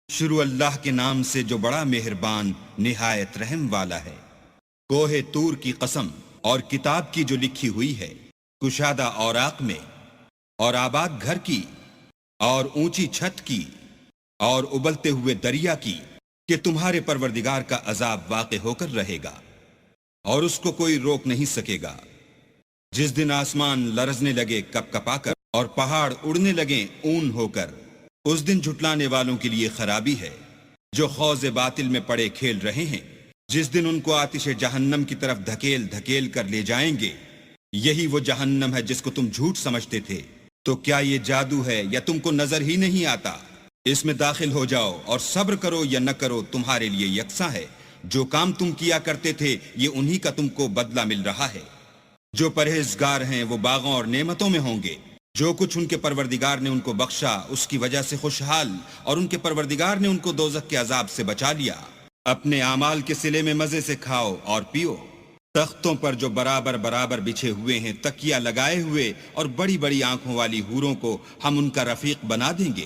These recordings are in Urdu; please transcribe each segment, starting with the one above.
شروع اللہ کے نام سے جو بڑا مہربان نہایت رحم والا ہے۔ کوہ طور کی قسم اور کتاب کی جو لکھی ہوئی ہے، کشادہ اوراق میں، اور آباد گھر کی، اور اونچی چھت کی، اور ابلتے ہوئے دریا کی، کہ تمہارے پروردگار کا عذاب واقع ہو کر رہے گا اور اس کو کوئی روک نہیں سکے گا۔ جس دن آسمان لرزنے لگے کپ کپا کر اور پہاڑ اڑنے لگیں اون ہو کر، اس دن جھٹلانے والوں کے لیے خرابی ہے جو خوض باطل میں پڑے کھیل رہے ہیں۔ جس دن ان کو آتش جہنم کی طرف دھکیل دھکیل کر لے جائیں گے، یہی وہ جہنم ہے جس کو تم جھوٹ سمجھتے تھے۔ تو کیا یہ جادو ہے یا تم کو نظر ہی نہیں آتا؟ اس میں داخل ہو جاؤ اور صبر کرو یا نہ کرو تمہارے لیے یکساں ہے۔ جو کام تم کیا کرتے تھے یہ انہی کا تم کو بدلہ مل رہا ہے۔ جو پرہیزگار ہیں وہ باغوں اور نعمتوں میں ہوں گے۔ جو کچھ ان کے پروردگار نے ان کو بخشا اس کی وجہ سے خوشحال، اور ان کے پروردگار نے ان کو دوزخ کے عذاب سے بچا لیا۔ اپنے اعمال کے صلے میں مزے سے کھاؤ اور پیو۔ تختوں پر جو برابر برابر بچھے ہوئے ہیں، تکیہ لگائے ہوئے اور بڑی بڑی آنکھوں والی حوروں کو ہم ان کا رفیق بنا دیں گے۔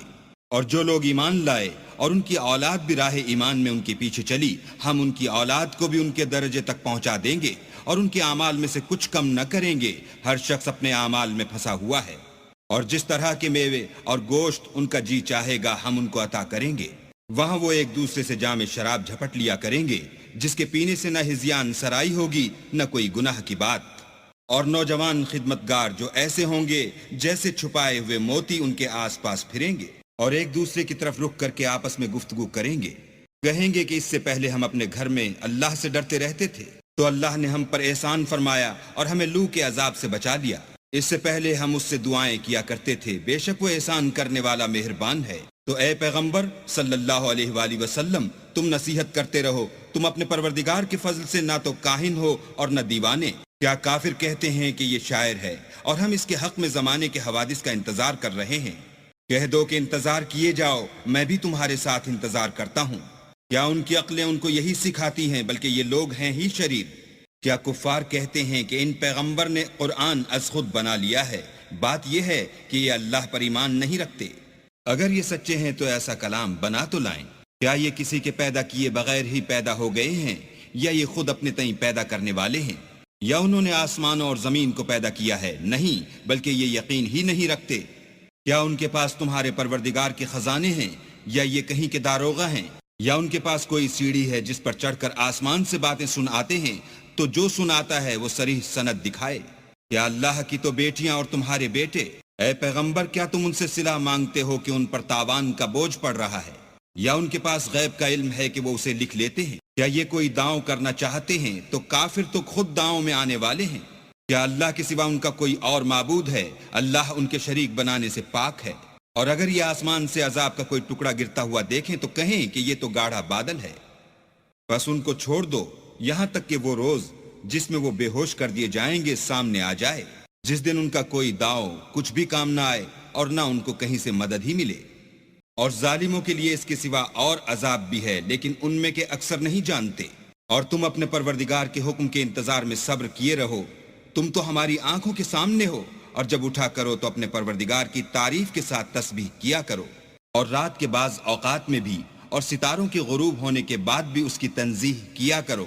اور جو لوگ ایمان لائے اور ان کی اولاد بھی راہ ایمان میں ان کے پیچھے چلی، ہم ان کی اولاد کو بھی ان کے درجے تک پہنچا دیں گے اور ان کے اعمال میں سے کچھ کم نہ کریں گے۔ ہر شخص اپنے اعمال میں پھنسا ہوا ہے، اور جس طرح کے میوے اور گوشت ان کا جی چاہے گا ہم ان کو عطا کریں گے۔ وہاں وہ ایک دوسرے سے جام شراب جھپٹ لیا کریں گے، جس کے پینے سے نہ ہذیان سرائی ہوگی نہ کوئی گناہ کی بات۔ اور نوجوان خدمتگار جو ایسے ہوں گے جیسے چھپائے ہوئے موتی ان کے آس پاس پھریں گے، اور ایک دوسرے کی طرف رخ کر کے آپس میں گفتگو کریں گے۔ کہیں گے کہ اس سے پہلے ہم اپنے گھر میں اللہ سے ڈرتے رہتے تھے، تو اللہ نے ہم پر احسان فرمایا اور ہمیں لو کے عذاب سے بچا لیا۔ اس سے پہلے ہم اس سے دعائیں کیا کرتے تھے، بے شک وہ احسان کرنے والا مہربان ہے۔ تو اے پیغمبر صلی اللہ علیہ وآلہ وسلم، تم نصیحت کرتے رہو، تم اپنے پروردگار کے فضل سے نہ تو کاہن ہو اور نہ دیوانے۔ کیا کافر کہتے ہیں کہ یہ شاعر ہے اور ہم اس کے حق میں زمانے کے حوادث کا انتظار کر رہے ہیں؟ کہہ دو کہ انتظار کیے جاؤ، میں بھی تمہارے ساتھ انتظار کرتا ہوں۔ کیا ان کی عقلیں ان کو یہی سکھاتی ہیں؟ بلکہ یہ لوگ ہیں ہی شریر۔ کیا کفار کہتے ہیں کہ ان پیغمبر نے قرآن از خود بنا لیا ہے؟ بات یہ ہے کہ یہ اللہ پر ایمان نہیں رکھتے۔ اگر یہ سچے ہیں تو ایسا کلام بنا تو لائیں۔ کیا یہ کسی کے پیدا کیے بغیر ہی پیدا ہو گئے ہیں، یا یہ خود اپنے تئیں پیدا کرنے والے ہیں؟ یا انہوں نے آسمانوں اور زمین کو پیدا کیا ہے؟ نہیں، بلکہ یہ یقین ہی نہیں رکھتے۔ کیا ان کے پاس تمہارے پروردگار کے خزانے ہیں، یا یہ کہیں کے داروغہ ہیں؟ یا ان کے پاس کوئی سیڑھی ہے جس پر چڑھ کر آسمان سے باتیں سن آتے ہیں؟ تو جو سناتا ہے وہ صریح سند دکھائے۔ کیا اللہ کی تو بیٹیاں اور تمہارے بیٹے؟ اے پیغمبر، کیا تم ان سے صلہ مانگتے ہو کہ ان پر تاوان کا بوجھ پڑ رہا ہے؟ یا ان کے پاس غیب کا علم ہے کہ وہ اسے لکھ لیتے ہیں؟ کیا یہ کوئی داؤں کرنا چاہتے ہیں تو کافر تو خود داؤں میں آنے والے ہیں۔ کیا اللہ کے سوا ان کا کوئی اور معبود ہے؟ اللہ ان کے شریک بنانے سے پاک ہے۔ اور اگر یہ آسمان سے عذاب کا کوئی ٹکڑا گرتا ہوا دیکھیں تو کہیں کہ یہ تو گاڑھا بادل ہے۔ بس ان کو چھوڑ دو یہاں تک کہ وہ روز جس میں وہ بے ہوش کر دیے جائیں گے سامنے آ جائے، جس دن ان کا کوئی داؤ کچھ بھی کام نہ آئے اور نہ ان کو کہیں سے مدد ہی ملے۔ اور ظالموں کے لیے اس کے سوا اور عذاب بھی ہے، لیکن ان میں کے اکثر نہیں جانتے۔ اور تم اپنے پروردگار کے حکم کے انتظار میں صبر کیے رہو۔ تم تو ہماری آنکھوں کے سامنے ہو، اور جب اٹھا کرو تو اپنے پروردگار کی تعریف کے ساتھ تسبیح کیا کرو، اور رات کے بعض اوقات میں بھی، اور ستاروں کے غروب ہونے کے بعد بھی اس کی تنزیہ کیا کرو۔